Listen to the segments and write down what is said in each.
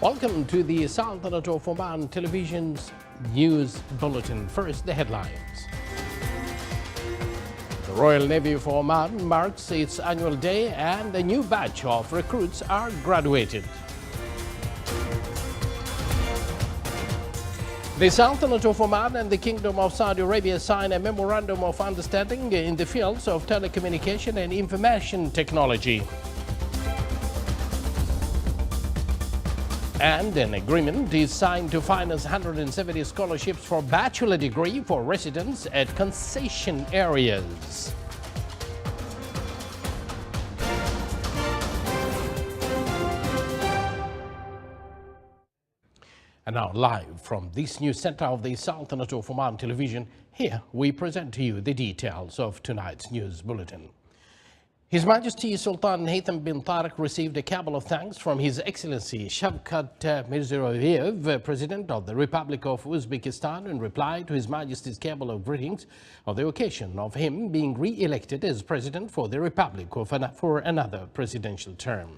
Welcome to the Sultanate of Oman Television's News Bulletin. First, the headlines. The Royal Navy of Oman marks its annual day and a new batch of recruits are graduated. The Sultanate of Oman and the Kingdom of Saudi Arabia signed a memorandum of understanding in the fields of telecommunication and information technology. And an agreement is signed to finance 170 scholarships for bachelor degree for residents at concession areas. And now, live from this news center of the Sultanate of Oman Television, here we present to you the details of tonight's news bulletin. His Majesty Sultan Haytham bin Tariq received a cabal of thanks from His Excellency Shavkat Mirziyoyev, President of the Republic of Uzbekistan, in reply to His Majesty's cabal of greetings on the occasion of him being re-elected as President for the Republic for another presidential term.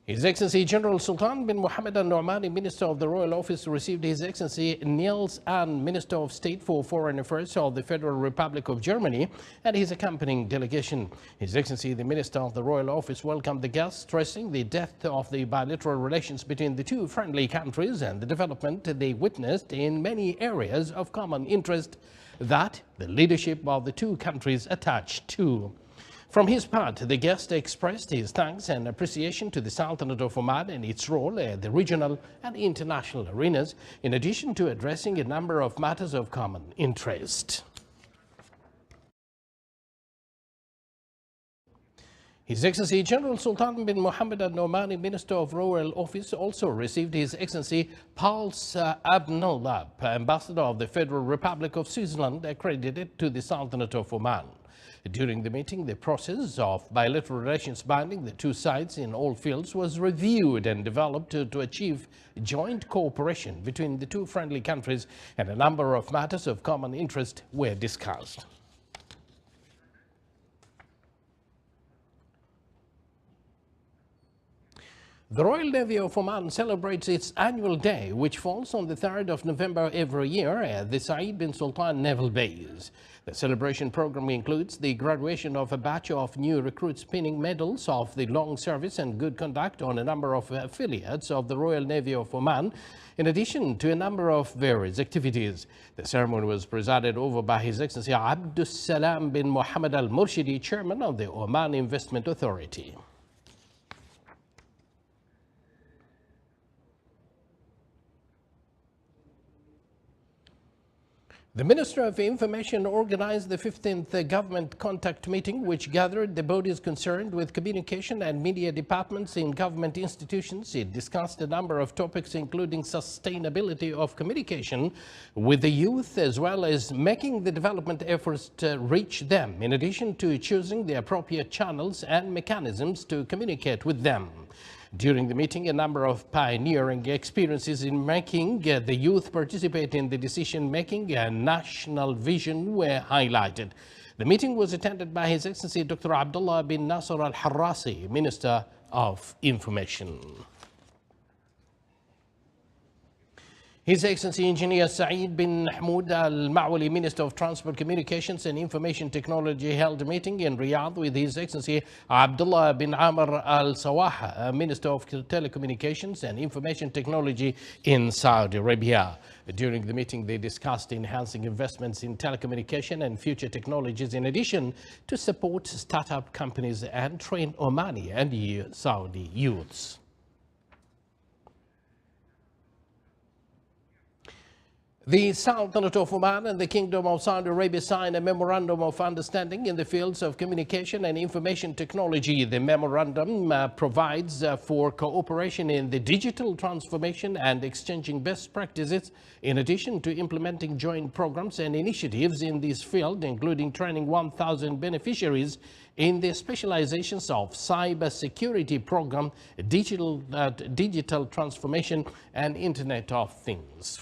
His Excellency General Sultan bin Mohammed Al Nu'mani, Minister of the Royal Office, received His Excellency Niels Ahn, Minister of State for Foreign Affairs of the Federal Republic of Germany, and his accompanying delegation. His Excellency the Minister of the Royal Office welcomed the guests, stressing the depth of the bilateral relations between the two friendly countries and the development they witnessed in many areas of common interest that the leadership of the two countries attached to. From his part, the guest expressed his thanks and appreciation to the Sultanate of Oman and its role at the regional and international arenas, in addition to addressing a number of matters of common interest. His Excellency General Sultan bin Mohammed Al Nu'mani, Minister of Royal Office, also received His Excellency Pauls Abnullah, Ambassador of the Federal Republic of Switzerland, accredited to the Sultanate of Oman. During the meeting, the process of bilateral relations binding the two sides in all fields was reviewed and developed to achieve joint cooperation between the two friendly countries, and a number of matters of common interest were discussed. The Royal Navy of Oman celebrates its annual day, which falls on the 3rd of November every year at the Saeed bin Sultan Naval Base. The celebration program includes the graduation of a batch of new recruits pinning medals of the long service and good conduct on a number of affiliates of the Royal Navy of Oman, in addition to a number of various activities. The ceremony was presided over by His Excellency Abdus Salam bin Mohammed Al Murshidi, Chairman of the Oman Investment Authority. The Minister of Information organized the 15th Government Contact Meeting, which gathered the bodies concerned with communication and media departments in government institutions. It discussed a number of topics, including sustainability of communication with the youth, as well as making the development efforts to reach them, in addition to choosing the appropriate channels and mechanisms to communicate with them. During the meeting, a number of pioneering experiences in making the youth participate in the decision-making and national vision were highlighted. The meeting was attended by His Excellency Dr. Abdullah bin Nasser Al-Harrasi, Minister of Information. His Excellency Engineer Saeed bin Hamoud Al-Ma'wali, Minister of Transport, Communications and Information Technology, held a meeting in Riyadh with His Excellency Abdullah bin Amr Al-Sawaha, Minister of Telecommunications and Information Technology in Saudi Arabia. During the meeting, they discussed enhancing investments in telecommunication and future technologies, in addition to support startup companies and train Omani and Saudi youths. The Sultanate of Oman and the Kingdom of Saudi Arabia signed a memorandum of understanding in the fields of communication and information technology. The memorandum provides for cooperation in the digital transformation and exchanging best practices, in addition to implementing joint programs and initiatives in this field, including training 1,000 beneficiaries in the specializations of cyber security program, digital transformation, and Internet of Things.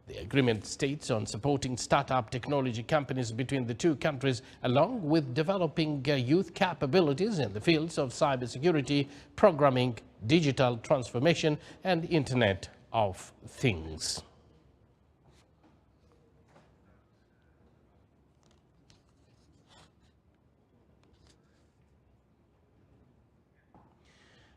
The agreement states on supporting startup technology companies between the two countries, along with developing youth capabilities in the fields of cybersecurity, programming, digital transformation and Internet of Things.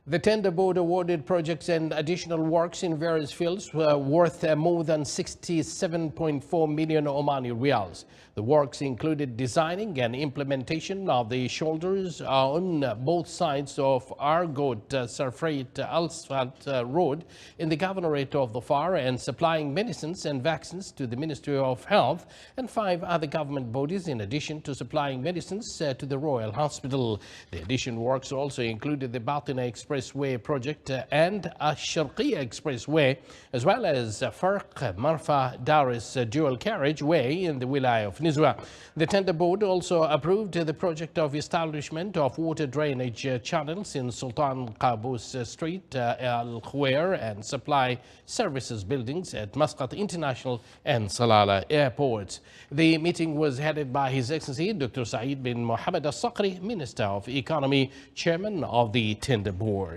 The tender board awarded projects and additional works in various fields worth more than 67.4 million Omani riyals. The works included designing and implementation of the shoulders on both sides of Argot Sarfreit Asphalt Road in the Governorate of Dhofar and supplying medicines and vaccines to the Ministry of Health and 5 other government bodies in addition to supplying medicines to the Royal Hospital. The addition works also included the Bulletin Expressway project and Sharqiya Expressway, as well as Farq Marfa Daris dual carriageway in the Wilaya of Nizwa. The tender board also approved the project of establishment of water drainage channels in Sultan Qaboos Street, Al Khawair, and supply services buildings at Muscat International and Salalah airports. The meeting was headed by His Excellency Dr. Saeed bin Mohammed Al Saqri, Minister of Economy, Chairman of the tender board.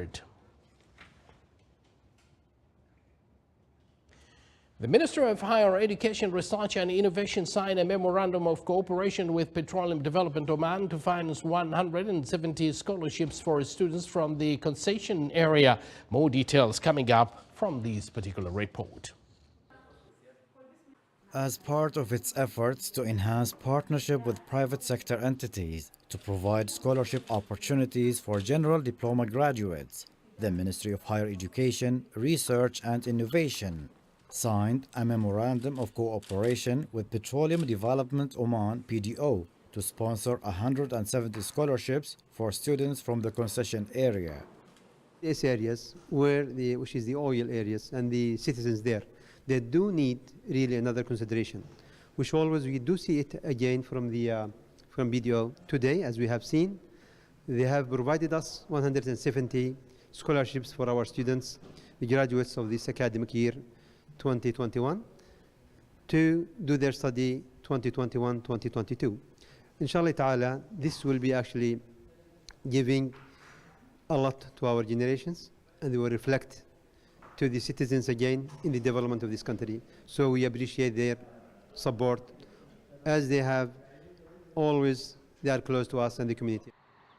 The Minister of Higher Education, Research and Innovation signed a memorandum of cooperation with Petroleum Development Oman to finance 170 scholarships for students from the concession area. More details coming up from this particular report. As part of its efforts to enhance partnership with private sector entities to provide scholarship opportunities for general diploma graduates, the Ministry of Higher Education, Research and Innovation signed a memorandum of cooperation with Petroleum Development Oman (PDO) to sponsor 170 scholarships for students from the concession area. These areas which is the oil areas and the citizens there, they do need really another consideration, which always we do see it again from the from PDO today, as we have seen. They have provided us 170 scholarships for our students, the graduates of this academic year 2021, to do their study 2021-2022. Inshallah ta'ala, this will be actually giving a lot to our generations, and they will reflect to the citizens again in the development of this country. So we appreciate their support, as they have always, they are close to us and the community.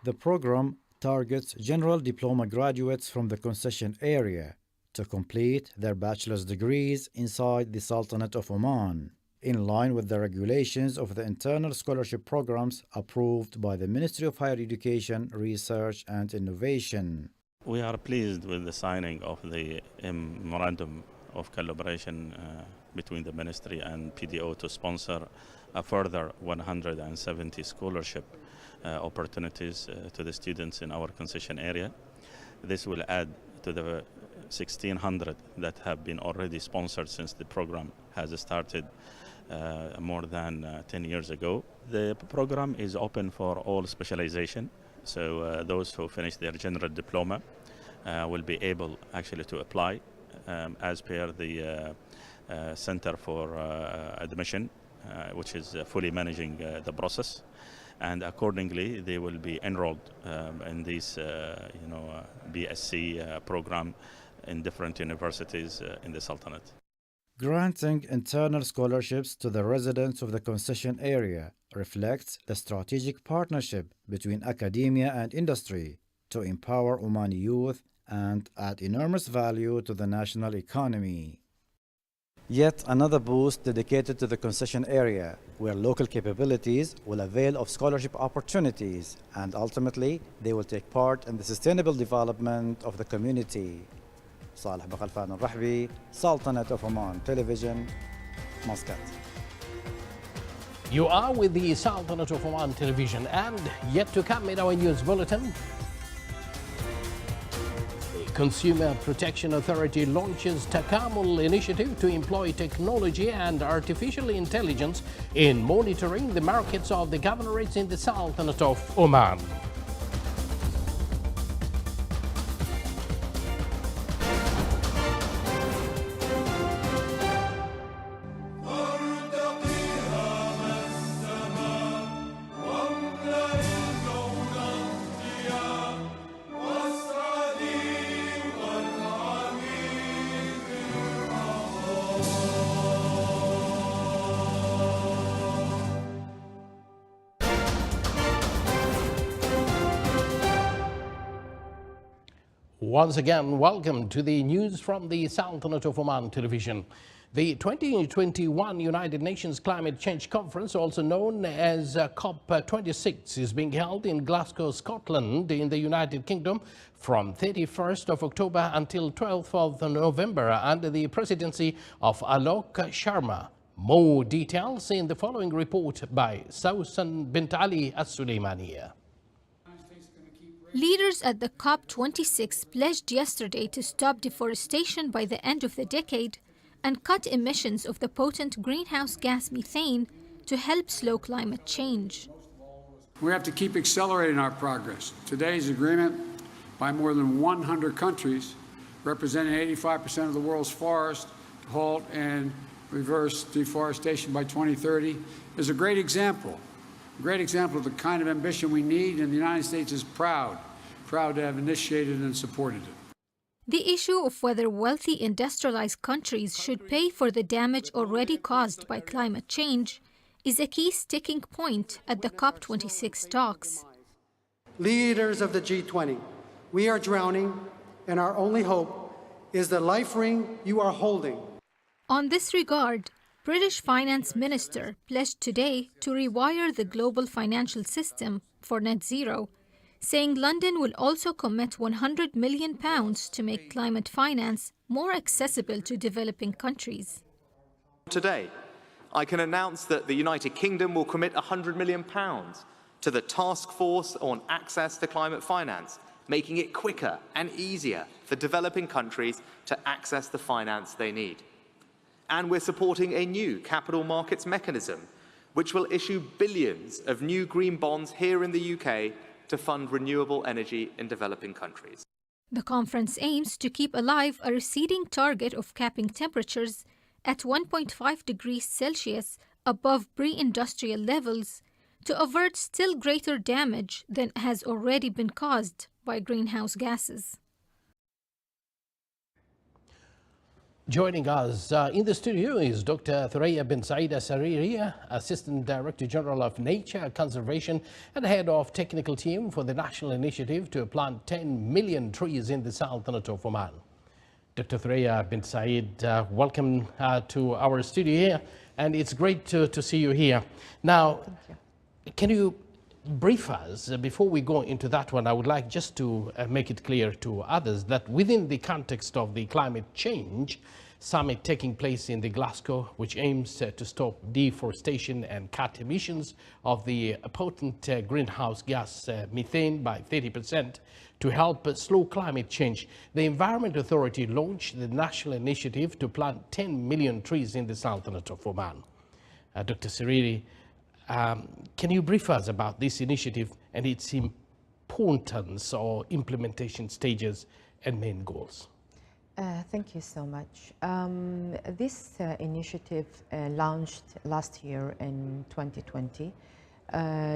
The program targets general diploma graduates from the concession area to complete their bachelor's degrees inside the Sultanate of Oman, in line with the regulations of the internal scholarship programs approved by the Ministry of Higher Education, Research and Innovation. We are pleased with the signing of the memorandum of collaboration between the Ministry and PDO to sponsor a further 170 scholarship opportunities to the students in our concession area. This will add to the 1,600 that have been already sponsored since the program has started more than 10 years ago. The program is open for all specialization, so those who finish their general diploma will be able actually to apply as per the Center for Admission, which is fully managing the process, and accordingly they will be enrolled in this BSc program in different universities in the Sultanate. Granting internal scholarships to the residents of the concession area reflects the strategic partnership between academia and industry to empower Omani youth and add enormous value to the national economy. Yet another boost dedicated to the concession area, where local capabilities will avail of scholarship opportunities and ultimately they will take part in the sustainable development of the community. Salih Bakhalfan al-Rahbi, Sultanate of Oman Television, Muscat. You are with the Sultanate of Oman Television, and yet to come in our news bulletin. The Consumer Protection Authority launches Takamul initiative to employ technology and artificial intelligence in monitoring the markets of the governorates in the Sultanate of Oman. Once again, welcome to the news from the Sultanate of Oman television. The 2021 United Nations Climate Change Conference, also known as COP26, is being held in Glasgow, Scotland, in the United Kingdom from 31st of October until 12th of November under the presidency of Alok Sharma. More details in the following report by Sausan Bint Ali As-Suleymaniya. Leaders at the COP26 pledged yesterday to stop deforestation by the end of the decade and cut emissions of the potent greenhouse gas methane to help slow climate change. We have to keep accelerating our progress. Today's agreement by more than 100 countries, representing 85% of the world's forests, to halt and reverse deforestation by 2030 is a great example of the kind of ambition we need, and the United States is proud to have initiated and supported it. The issue of whether wealthy industrialized countries should pay for the damage already caused by climate change is a key sticking point at the COP26 talks. Leaders of the G20, we are drowning, and our only hope is the life ring you are holding. On this regard, British Finance Minister pledged today to rewire the global financial system for net zero, saying London will also commit £100 million to make climate finance more accessible to developing countries. Today, I can announce that the United Kingdom will commit £100 million to the Task Force on Access to Climate Finance, making it quicker and easier for developing countries to access the finance they need. And we're supporting a new capital markets mechanism, which will issue billions of new green bonds here in the UK to fund renewable energy in developing countries. The conference aims to keep alive a receding target of capping temperatures at 1.5 degrees Celsius above pre-industrial levels to avert still greater damage than has already been caused by greenhouse gases. Joining us in the studio is Dr. Thuraya bin Saeed Sariri, Assistant Director General of Nature Conservation and Head of Technical Team for the National Initiative to plant 10 million trees in the Sultanate of Oman. Dr. Thuraya bin Saeed, welcome to our studio here, and it's great to see you here. Now, can you brief us, before we go into that one, I would like just to make it clear to others that within the context of the climate change summit taking place in the Glasgow, which aims to stop deforestation and cut emissions of the potent greenhouse gas methane by 30% to help slow climate change, the Environment Authority launched the national initiative to plant 10 million trees in the Sultanate of Oman. Dr. Sariri, can you brief us about this initiative and its importance or implementation stages and main goals? Thank you so much. This initiative launched last year in 2020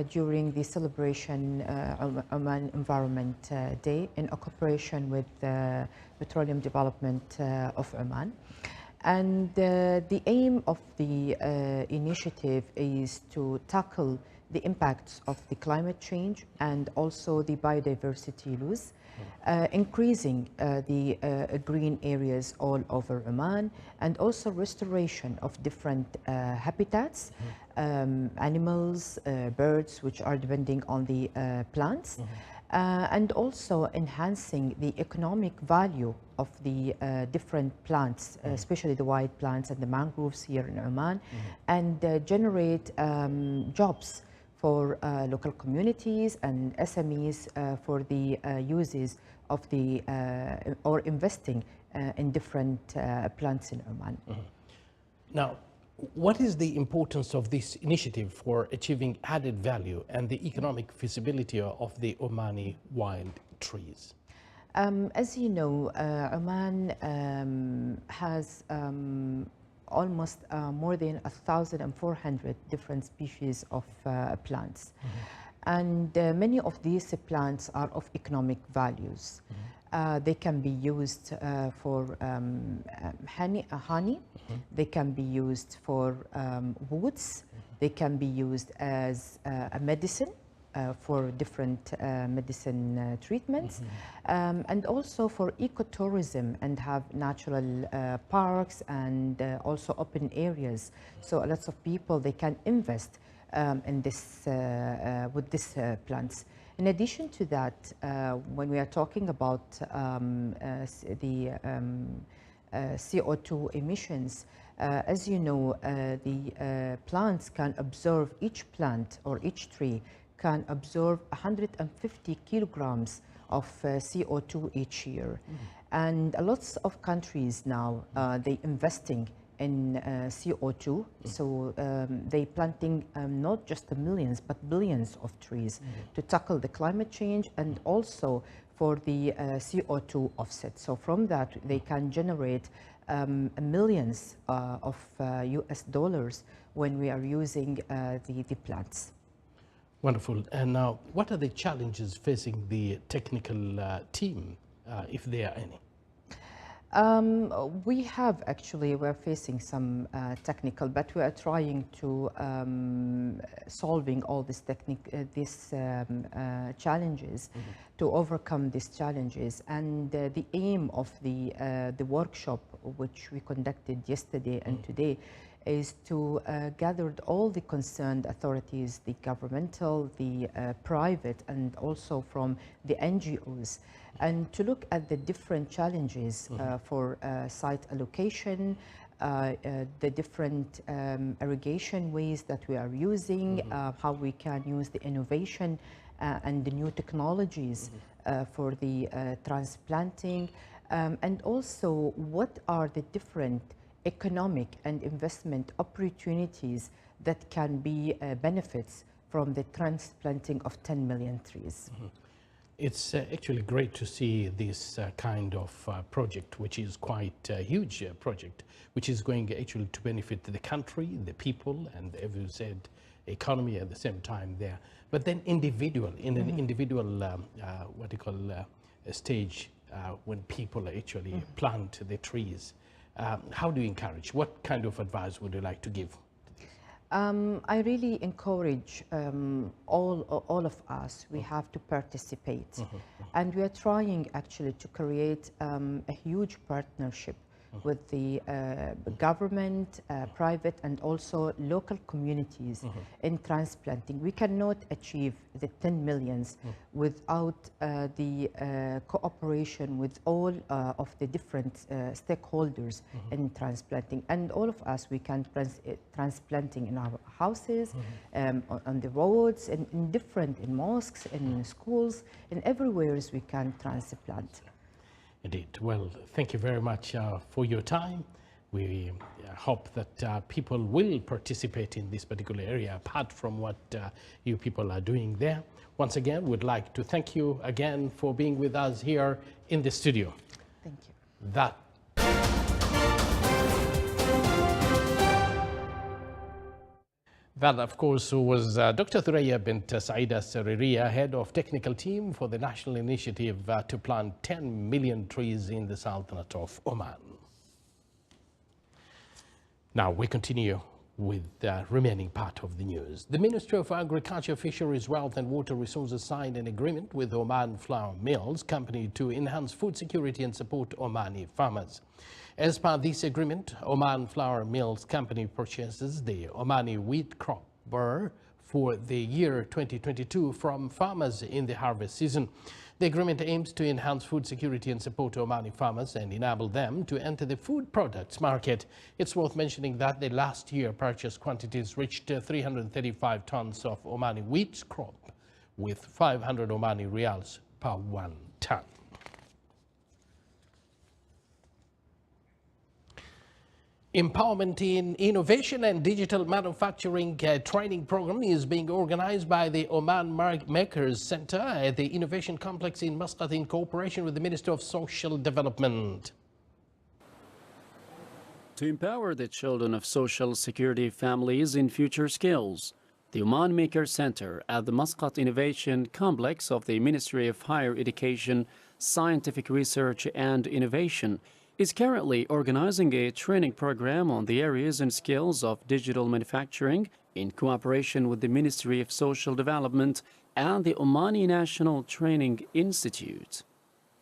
during the celebration Oman Environment Day in cooperation with the Petroleum Development of Oman. And the aim of the initiative is to tackle the impacts of the climate change and also the biodiversity loss, increasing the green areas all over Oman, and also restoration of different habitats, animals, birds, which are depending on the plants, and also enhancing the economic value of the different plants, especially the white plants and the mangroves here in Oman, and generate jobs for local communities and SMEs for the uses of the or investing in different plants in Oman. Now, what is the importance of this initiative for achieving added value and the economic feasibility of the Omani wild trees? As you know, Oman has almost more than 1,400 different species of plants. And many of these plants are of economic values. They can be used for honey. They can be used for woods. They can be used as a medicine for different medicine treatments, and also for ecotourism, and have natural parks and also open areas. So lots of people, they can invest in this with these plants. In addition to that, when we are talking about the CO2 emissions, as you know, the plants can absorb, each plant or each tree can absorb 150 kilograms of CO2 each year. And lots of countries now, they investing in CO2, so they planting not just the millions but billions of trees to tackle the climate change, and also for the CO2 offset. So from that they can generate millions of US dollars when we are using the plants. Wonderful. And now, what are the challenges facing the technical team, if there are any? We have actually, we're facing some technical, but we are trying to solving all these challenges, to overcome these challenges. And the aim of the workshop, which we conducted yesterday and today, is to gather all the concerned authorities, the governmental, the private, and also from the NGOs, and to look at the different challenges for site allocation, the different irrigation ways that we are using, how we can use the innovation and the new technologies for the transplanting, and also what are the different economic and investment opportunities that can be benefits from the transplanting of 10 million trees. It's actually great to see this kind of project, which is quite a huge project, which is going actually to benefit the country, the people, and, as you said, economy at the same time there. But then individual, in an individual, what you call stage, when people actually plant the trees, how do you encourage? What kind of advice would you like to give? I really encourage all of us, we have to participate. And we are trying actually to create a huge partnership with the government, private, and also local communities in transplanting. We cannot achieve the 10 millions without the cooperation with all of the different stakeholders in transplanting. And all of us, we can transplanting in our houses, on the roads, in mosques, in schools, and everywhere we can transplant. Indeed. Well, thank you very much for your time. We hope that people will participate in this particular area, apart from what you people are doing there. Once again, we'd like to thank you again for being with us here in the studio. Thank you. That, of course, was Dr. Thuraya bint Saida Saririya, head of technical team for the national initiative to plant 10 million trees in the Sultanate of Oman. Now we continue with the remaining part of the news. The Ministry of Agriculture, Fisheries, Wealth and Water Resources signed an agreement with Oman Flour Mills Company to enhance food security and support Omani farmers. As per this agreement, Oman Flour Mills Company purchases the Omani wheat crop for the year 2022 from farmers in the harvest season. The agreement aims to enhance food security and support Omani farmers and enable them to enter the food products market. It's worth mentioning that the last year purchase quantities reached 335 tons of Omani wheat crop, with 500 Omani rials per 1 ton. Empowerment in Innovation and Digital Manufacturing Training Program is being organized by the Oman Makers Center at the Innovation Complex in Muscat in cooperation with the Ministry of Social Development. To empower the children of social security families in future skills, the Oman Makers Center at the Muscat Innovation Complex of the Ministry of Higher Education, Scientific Research and Innovation is currently organizing a training program on the areas and skills of digital manufacturing in cooperation with the Ministry of Social Development and the Omani National Training Institute.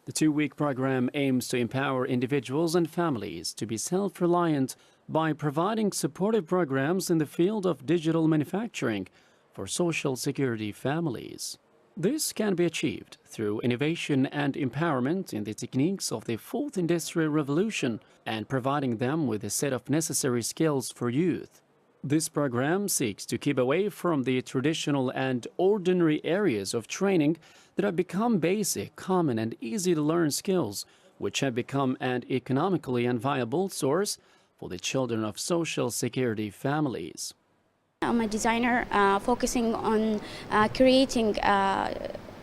The two-week program aims to empower individuals and families to be self-reliant by providing supportive programs in the field of digital manufacturing for social security families. This can be achieved through innovation and empowerment in the techniques of the fourth industrial revolution and providing them with a set of necessary skills for youth. This program seeks to keep away from the traditional and ordinary areas of training that have become basic, common, and easy-to-learn skills, which have become an economically unviable source for the children of social security families. I'm a designer focusing on creating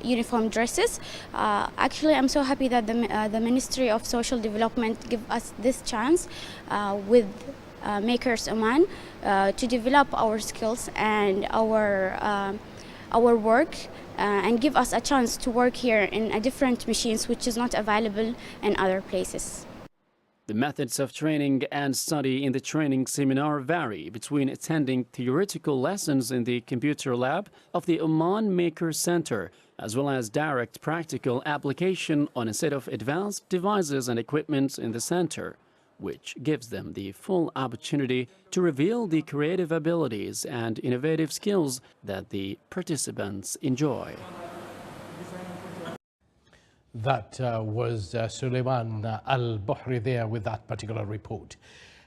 uniform dresses. Actually, I'm so happy that the Ministry of Social Development give us this chance with Makers Oman to develop our skills and our work and give us a chance to work here in a different machines which is not available in other places. The methods of training and study in the training seminar vary between attending theoretical lessons in the computer lab of the Oman Maker Center, as well as direct practical application on a set of advanced devices and equipment in the center, which gives them the full opportunity to reveal the creative abilities and innovative skills that the participants enjoy. That was Suleiman Al-Buhri there with that particular report.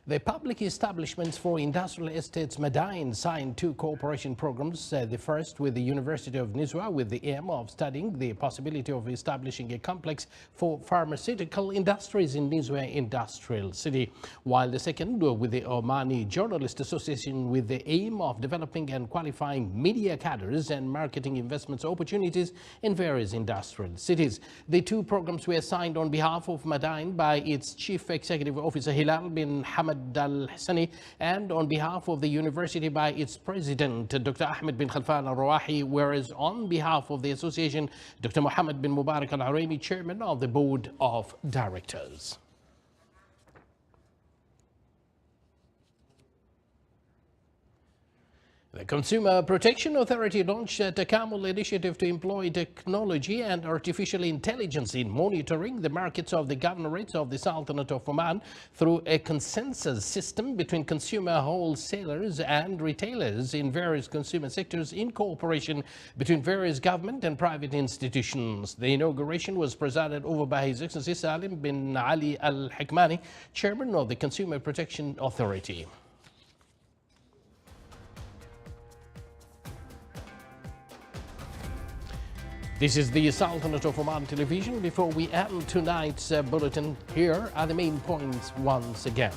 The Public Establishments for Industrial Estates Madain signed two cooperation programs, the first with the University of Nizwa with the aim of studying the possibility of establishing a complex for pharmaceutical industries in Nizwa Industrial City, while the second with the Omani Journalist Association with the aim of developing and qualifying media cadres and marketing investments opportunities in various industrial cities. The two programs were signed on behalf of Madain by its Chief Executive Officer Hilal bin Hamad Al-Hassani and on behalf of the university by its president Dr. Ahmed bin Khalfan Al-Rawahi, whereas on behalf of the association Dr. Mohammed bin Mubarak Al-Araimi, chairman of the board of directors. The Consumer Protection Authority launched a Takamul initiative to employ technology and artificial intelligence in monitoring the markets of the governorates of the Sultanate of Oman through a consensus system between consumer wholesalers and retailers in various consumer sectors in cooperation between various government and private institutions. The inauguration was presided over by His Excellency Salim bin Ali Al-Hikmani, chairman of the Consumer Protection Authority. This is the Sultanate of Oman television. Before we end tonight's bulletin, here are the main points once again.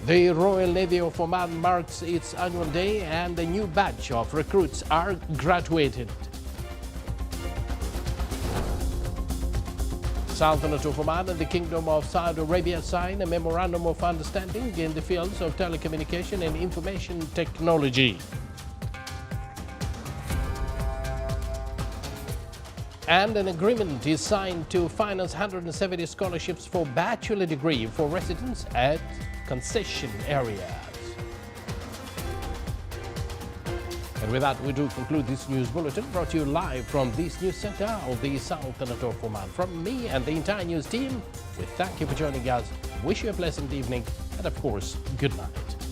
The Royal Navy of Oman marks its annual day and a new batch of recruits are graduated. Sultanate of Oman and the Kingdom of Saudi Arabia sign a memorandum of understanding in the fields of telecommunication and information technology. And an agreement is signed to finance 170 scholarships for bachelor degree for residents at concession areas. And with that, we do conclude this news bulletin brought to you live from this news center of the Sultanate of Oman. From me and the entire news team, we thank you for joining us, wish you a pleasant evening, and of course, good night.